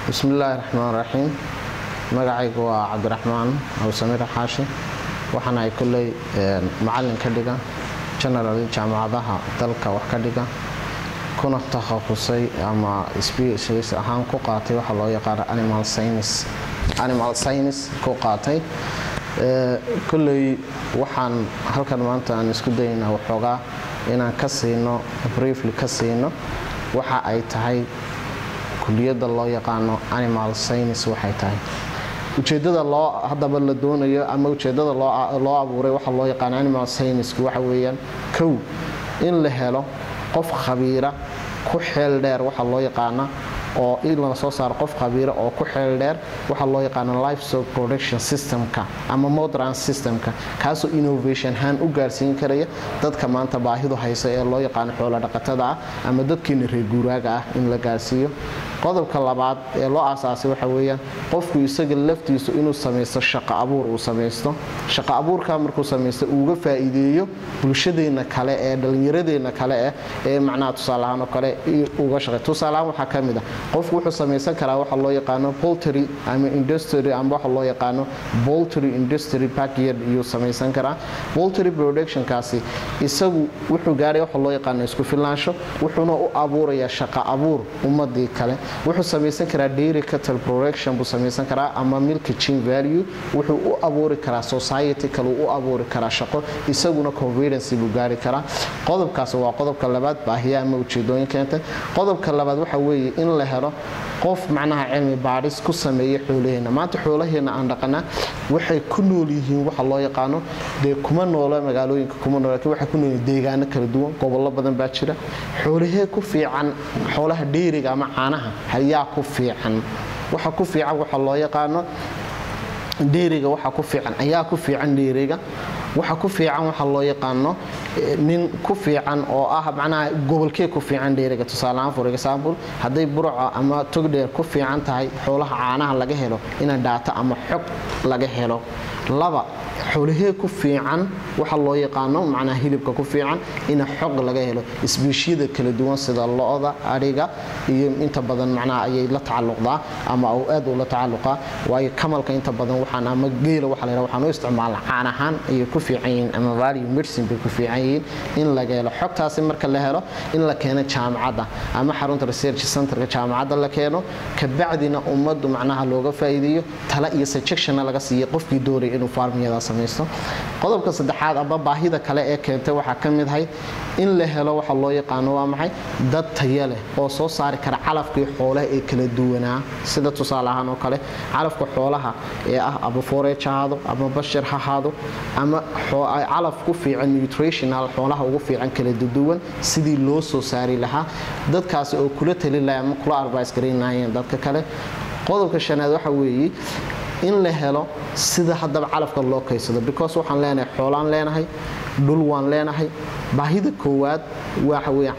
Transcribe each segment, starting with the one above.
بسم الله الرحمن الرحيم magacaygu waa Cabdiraxmaan Aw Samir Xaashi waxaan ay kulay macallin ka dhiga general jaamacadaha dalka wax ka dhiga kuna takhasusay ama species ahaan ku qaatay waxa loo yaqaan animal science ku qaatay kulay waxaan halkan maanta aan isku daynaa waxoogaa inaan ka siino briefly ka siino waxa ay tahay kuliyada loo yaqaan animal science waxay tahay ujeedada loo hadaba la doonayo ama ujeedada loo abuuray waxa loo yaqaan animal science waxa weeyaan kow in la helo qof khabiira ku xeel dheer waxa loo yaqaan oo la soo saar qof khabiira oo ku xeel dheer waxa loo yaqaan livestock production systemka ama modern systemka kaasoo innovation han u gaarsiin karaya dadka maanta baahidu haysa ee loo yaqaan xoolo dhaqatada ama dadkeena reer guuraaga ah in la gaarsiiyo qodobka labaad ee loo aasaasay waxa weeyaan qofku isaga laftiisu inuu sameeyo shaqo abuur uu sameeyo shaqo abuurka markuu sameeyo uu uga faa'iideeyo bulshadeena kale ee dhalinyaradeenna kale ee macnaha tusaalahan oo kale uga shaqeeyo tusaalahan waxa kamid ah qofku wuxuu sameeysan karaa waxa loo yaqaan poultry ama industry ama waxa loo yaqaan poultry industry backyard iyo sameeysan karaa poultry production kaasi isagu wuxuu gaaray waxa loo yaqaan isku filaansho wuxuuna u abuurayaa shaqo abuur ummadii kale wuxuu sameeysan karaa dairy cattle production buu sameeysan karaa ama milk chain value wuxuu u abuuri karaa society kale u abuuri karaa shaqo isaguna convenience buu gaari karaa qodobkaas waa qodobka labaad baahiyaha ama ujeedooyinka qodobka labaad waxa weeye in la helo qof macnaha cilmi baaris ku sameeyay xoolaheena maanta xoolaheena aan dhaqana waxay ku nool yihiin waxa loo yaqaan kuma noola magaalooyinka kuma noola waxa ku nool deegaano kala duwan gobollo badan baa jira xoolaha ku fiican xoolaha dheeriga ama caanaha hayaa ku fiican waxa ku fiican waxa loo yaqaan dheeriga waxa ku fiican ayaa ku fiican dheeriga waxa ku fiican waxa loo yaqaan nin ku fiican oo ah macnaha gobolkee ku fiican dheeriga tusaalahan for example haday burco ama togdheer ku fiican tahay xoolaha caanaha laga helo in data ama xog laga helo laba xoolaha ku fiican waxa loo yaqaan macnaha hilibka ku fiican in xog laga helo isbiishiyada kala duwan sida lo'da ariga iyo inta badan macnaha ay la tacalluqdaa ama oo aad u la tacalluqa way kamalka inta badan waxaan ama geela waxa la yiraahdo waxaan u isticmaalnaa caanahan iyo ku fiican ama value medicine ku fiican in laga helo xogtaasi marka la helo in la keeno jaamacada ama xarunta research centerka jaamacada la keeno ka bacdina ummadu macnaha looga faa'iideeyo tala iyo suggestion laga siiyo qofkii doonay inuu farmiyada sameeyo qodobka saddexaad aba baahida kale ee keentay waxa kamid ah in la helo waxa loo yaqaan waa maxay dad tayo leh oo soo saari kara calafkii xoolaha ee kala duwanaa sida tusaalahan oo kale calafka xoolaha ee ah aba forage ahaado ama bashar ha ahaado ama calaf ku fiican nutritional xoolaha ugu fiican kala duwan sidii loo soo saari lahaa dadkaas oo kula talinaaya ama kula advice gareynayaan dadka kale qodobka shanaad waxa weeye in la helo sida hadaba calafka loo kaysado because waxaan leenahay xoolaan leenahay dhul waan leenahay baahida koowaad waxa weeye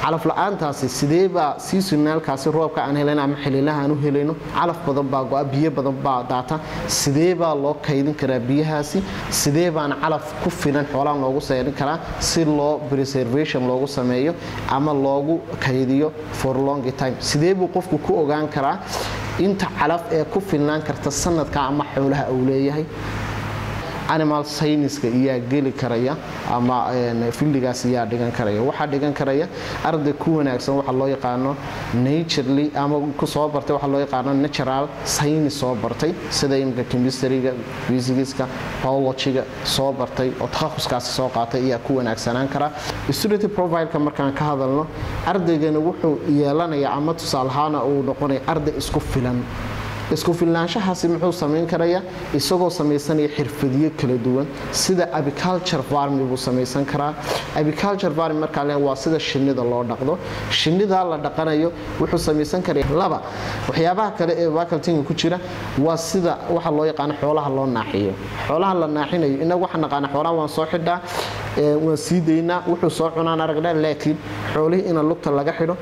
calaf la'aantaasi sideeba seasonalkaasi roobka aan helayna ama xililaha aan u helayno calaf badan baa go'a biyo badan baa daata sideeba loo kaydin karaa biyahaasi sideebaan calaf ku filan xoolaan loogu saarin karaa si loo preservation loogu sameeyo ama loogu kaydiyo for long time sideebu qofku ku ogaan karaa inta calaf ee ku filnaan karta sanadka ama xoolaha uu leeyahay animal science iyo geli karaya ama fieldigaas iyo dhigan karaya waxa dhigan karaya arday ku wanaagsan waxa loo yaqaan naturally ama ku soo bartay waxa loo yaqaan natural science soo bartay sida imka chemistry-ga physics-ka biology-ga soo bartay oo takhaasuskaas soo qaatay iyo ku wanaagsanaan kara student profile-ka markaan ka hadalno ardaygana wuxuu yeelanayaa ama tusaalahaan uu noqonay arday isku filnaanshahaasi muxuu sameyn karaya isagoo sameeysanaya xirfadiyo kala duwan sida agriculture farming buu sameeysan karaa agriculture farming marka la waa sida shinnida loo dhaqdo shinnida la dhaqanayo wuxuu sameeysan karaa laba waxyaabaha kale ee faculty-ga ku jira waa sida waxa loo yaqaan xoolaha loo naaxiyo xoolaha la naaxinayo inagu waxa naqaan xoolaha waan soo xidhaa waan siideynaa wuxuu soo cunaan aragnaa laakiin xoolaha in lugta laga xidho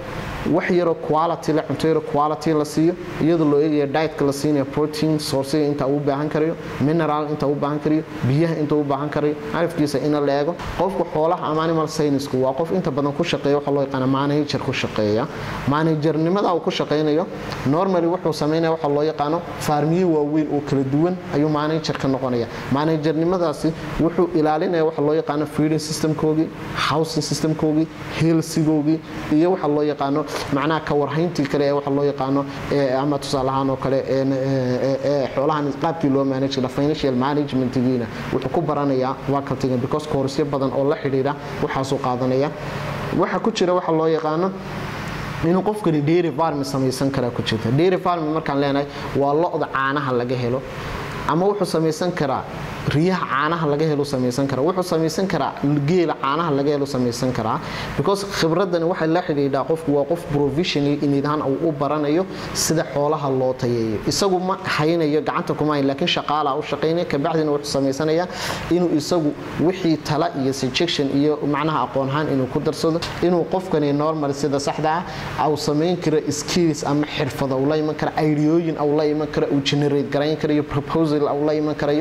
wax yar quality la cunto yar quality la siiyo iyadoo loo eegayo diet la siinayo protein source inta uu baahan karayo mineral inta uu baahan karayo biyaha inta uu baahan karayo arifkiisa in la eego qofka xoolaha ama animal science waa qof inta badan ku shaqeeyo waxa loo yaqaan manager ku shaqeeya managernimada uu ku shaqeynayo normally wuxuu sameeyaa waxa loo yaqaan farmiyo waaweyn oo kala duwan ayuu manager ka noqonaya managernimadaasi wuxuu ilaalinayaa waxa loo yaqaan feeding system koogi housing system koogi health-googi iyo waxa loo yaqaan macnaha ka warhayntii kale waxa loo yaqaan ama tusaalahaan oo kale xoolahan qaabkii loo manage la financial management-giina wuxuu ku baranayaa faculty because course badan oo la xiriira waxa soo qaadanaya waxa ku jira waxa loo yaqaan inuu qofkani dairy farm samaysan kara ku jirta dairy farm markaan leenahay waa lo'da caanaha laga helo ama wuxuu samaysan karaa riyaha caanaha laga helo samaysan kara wuxuu samaysan karaa geela caanaha laga helo samaysan karaa because khibradani waxa la xiriiraa qofku waa qof professional inidaan uu baranayo sida xoolaha loo tayeeyo isagu ma haynayo gacanta kuma hayn laakiin shaqaala uu shaqeynaya ka bacdina wuxuu samaysanaya inuu isagu wixii tala iyo suggestion iyo macnaha aqoon ahaan inuu ku darsado inuu qofkani normal sida saxda ah uu sameyn karo skills ama xirfado uu la iman karo ideooyin uu la iman karo uu generate garan karo proposal uu la iman karo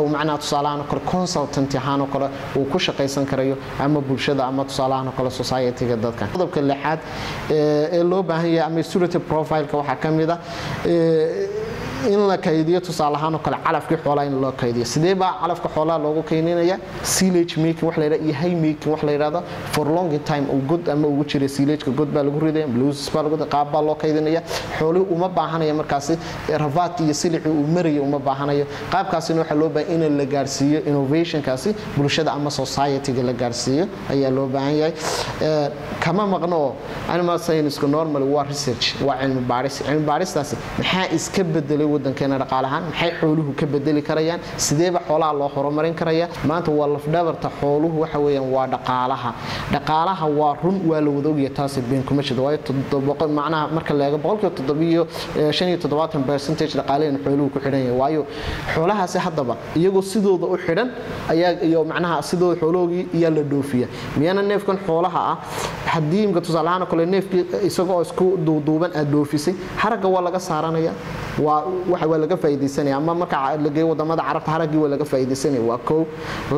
uu tusaalahan kale consultant ahaan oo kale uu ku shaqeysan karayo ama bulshada ama tusaalahan kale society-ga dadka qodobka lixaad ee loo baahan yahay ama security profile-ka waxa kamid ah in la kaydiyo tusaalahaan oo kale calafkii xoolaha in loo kaydiyo sidee baa calafka xoolaha loogu kaydinaya silage making wax la yiraahdo iyo hay making wax la yiraahdo for long time oo god ama ugu jira silage-ka god baa lagu riday blues baa lagu qaab baa loo kaydinaya xooluhu uma baahanaya markaasi rafaadka iyo silici uu marayo uma baahanayo qaabkaasina waxa loo baahan in la gaarsiiyo innovation kaasi bulshada ama society-ga la gaarsiiyo ayaa loo baahan yahay kama maqno animal science normal waa research waa cilmi baaristaasi maxaa iska bedelay wadankeena dhaqaalahan maxay xooluhu ka bedeli karayaan sideeba xoolaha loo horumarin karaya maanta waa laf dhabarta xooluhu waxa weeyaan waa dhaqaalaha waa run waa la wada ogyahay taas been kuma jiro waayo toddoba macnaha marka la eego 75% dhaqaalaha xooluhu ku xidhan yahay waayo xoolahaasi hadaba iyagoo sidooda u xidhan ayaa iyo macnaha sidooda xooloogi iyo la dhoofiya miyana neefkan xoolaha ah hadii imka tusaalahaan kale neefki isagoo isku duuduuban aad dhoofisay haraga waa laga saaranaya waxa laga faa'iideysanaya ama marka la geeyo wadamada carabta haragii waa laga faa'iideysanaya waa koow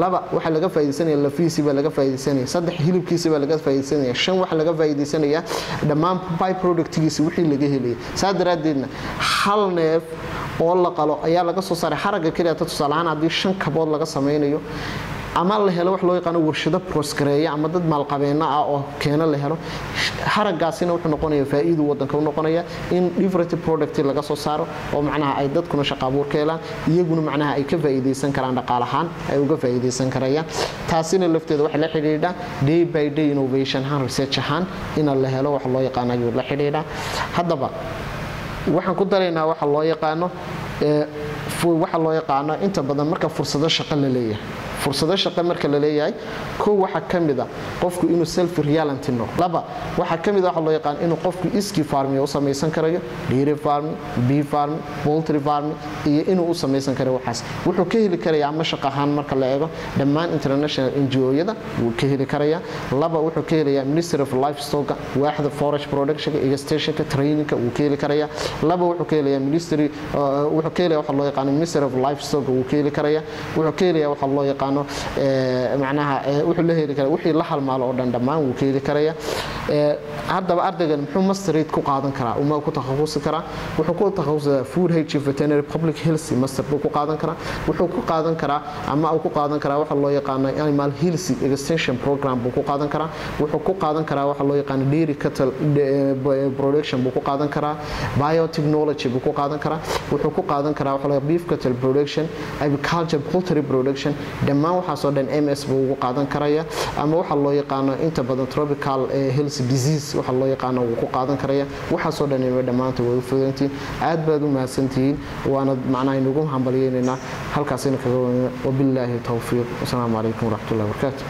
laba waxa laga faa'iideysanaya lafiisi baa laga faa'iideysanaya saddex hilibkiisa baa laga faa'iideysanaya shan waxa laga faa'iideysanaya dhammaan by productgiisa wixii laga helay saadaradeedna hal neef oo la qalo ayaa laga soo saaray haraga kaliya tusaalahaan hadii 5 kabood laga sameeyo ama la helo wax loo yaqaan warshado proscareeya ama dad maalqabeena ah oo keena la helo haragaasina wuxuu noqonayaa faa'iido wadanka u noqonaya in different product laga soo saaro oo macnaha ay dadkuna shaqo abuur ka helaan iyaguna macnaha ay ka faa'iideysan karaan dhaqaalahaan ay uga faa'iideysan karayaan taasina lafteeda waxa la xiriirida day by day innovation and research ahaan in la helo wax loo yaqaan ayuu la xiriirida hadaba waxaan ku dareynaa waxa loo yaqaano inta badan marka fursado shaqo la leeyahay fursado shaqo marka la leeyahay koo waxa kamid ah qofku inuu self reliant noqdo laba waxa kamid ah waxa loo yaqaan inuu qofku iski farmiyo u sameeysan karayo dairy farm bee farm poultry farm iyo inuu u sameeysan karo waxaas wuxuu ka heli karayaa ama shaqo ahaan marka la eego dhammaan international NGO-yada wuu ka heli karayaa laba wuxuu ka helayaa Ministry of Livestock waaxda forage production iyo stationka training wuu ka heli karayaa laba wuxuu ka helayaa Ministry wuxuu ka helayaa waxa loo yaqaan Ministry of Livestock wuu ka heli karayaa wuxuu ka helayaa waxa loo yaqaan macnaha wuxuu la heli karaa wixii la halmaalo oo dhammaan wuu ka heli karayaa hadaba ardaygan muxuu masterate ku qaadan karaa uma ku takhasus karaa wuxuu ku takhasus food hygiene veterinary public health master ku qaadan karaa wuxuu ku qaadan karaa ama uu ku qaadan karaa waxa loo yaqaan animal health extension program ku qaadan karaa wuxuu ku qaadan karaa waxa loo yaqaan dairy cattle production ku qaadan karaa biotechnology ku qaadan karaa wuxuu ku qaadan karaa waxa loo beef cattle production agriculture poultry production dhammaan waxa soo dhan MS buu ugu qaadan karaya ama waxa loo yaqaan inta badan tropical health disease waxa loo yaqaan uu ku qaadan karaya waxa soo dhan dhamaanta way fududantiin aad baad u mahadsantihiin waana macnaha inagu hambalyeynayna halkaas in kaga wabillahi tawfiiq assalamu alaykum wa rahmatullahi wa barakatuh